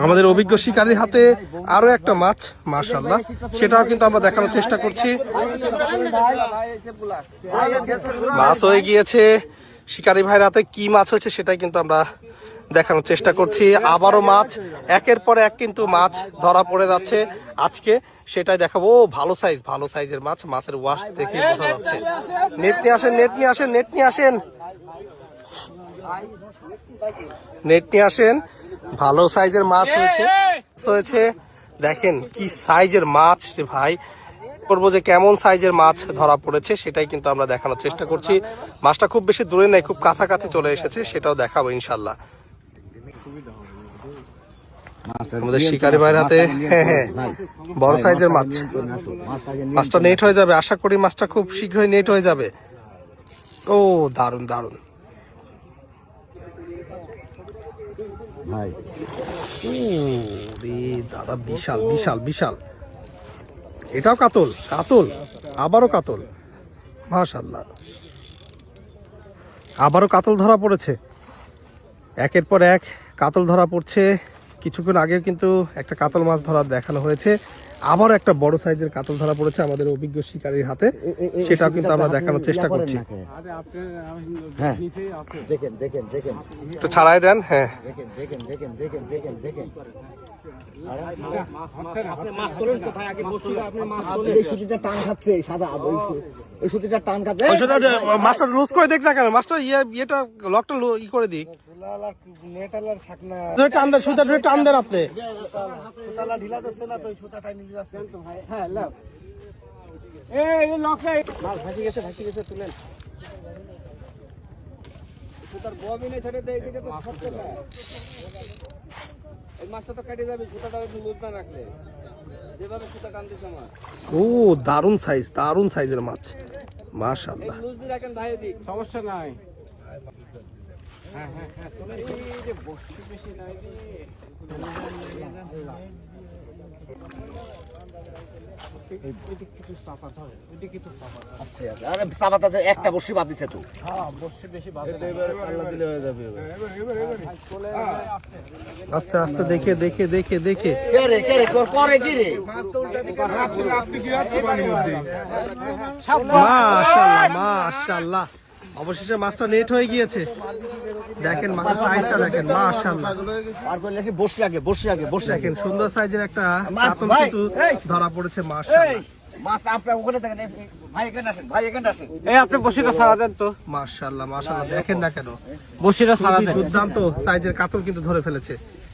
আমাদের অভিজ্ঞ শিকারীর হাতে আরো একটা মাছ, মাশাআল্লাহ, সেটাও কিন্তু আমরা দেখানোর চেষ্টা করছি। মাছ হয়ে গিয়েছে, শিকারী ভাইয়ের হাতে কি মাছ হয়েছে সেটাই কিন্তু আমরা দেখানোর চেষ্টা করছি। আবারও মাছ, একের পর এক কিন্তু মাছ ধরা পড়ে যাচ্ছে আজকে, সেটাই দেখাবো। ভালো সাইজ, ভালো সাইজের মাছ, মাছের ওয়াশ দেখে বোঝা যাচ্ছে। নেট নিয়ে আসেন, নেট নিয়ে আসেন, নেট নিয়ে আসেন, নেট নিয়ে আসেন। ভালো সাইজের মাছ হয়েছে, দেখেন কি সাইজের মাছ রে ভাই। করবো যে কেমন সাইজের মাছ ধরা পড়েছে সেটাই কিন্তু আমরা দেখানোর চেষ্টা করছি। মাছটা খুব বেশি দূরে নেই, খুব কাছাকাছি চলে এসেছে, সেটাও দেখাবো ইনশাল্লাহ। আমাদের শিকারি ভাইয়ের হাতে বড় সাইজের মাছ, মাছটা নেট হয়ে যাবে, আশা করি মাছটা খুব শীঘ্রই নেট হয়ে যাবে। ও দারুন দারুন দাদা, বিশাল বিশাল বিশাল। এটাও কাতল, কাতল, আবারও কাতল, মাশাআল্লাহ, আবারও কাতল ধরা পড়েছে। একের পর এক কাতল ধরা পড়ছে। কিছুক্ষণ আগে কিন্তু একটা কাতল মাছ ধরা দেখানো হয়েছে, আবারও একটা বড় সাইজের কাতল ধরা পড়েছে আমাদের অভিজ্ঞ শিকারীর হাতে, সেটাও কিন্তু আমরা দেখানোর চেষ্টা করছি। একটু ছাড়াই দেন। হ্যাঁ, মাছটা লুজ করে দেখ না কেন, মাছটা ইয়েটা লকটা ই করে দিক, টান দেন, সুতা ধরে টান দেন আপনি। ও দারুন সাইজ, দারুন সাইজের মাছ, মাশাআল্লাহ। সমস্যা নাই। একটা বর্ষি বাদ দিছে তো, আস্তে আস্তে দেখে দেখে দেখে দেখে মাশাআল্লাহ মাশাআল্লাহ, অবশেষে মাছটা নেট হয়ে গিয়েছে। দেখেন মাছের সাইজটা দেখেন, মাশাআল্লাহ। দেখেন সুন্দর সাইজের একটা কাতল কিন্তু ধরা পড়েছে, মাশাআল্লাহ। আপনি বসিটা ছাড়া দেন তো। মাশাআল্লাহ মাশাআল্লাহ, দেখেন না কেন বসিটা ছাড়া দেন। দুর্দান্ত সাইজের কাতল কিন্তু ধরে ফেলেছে।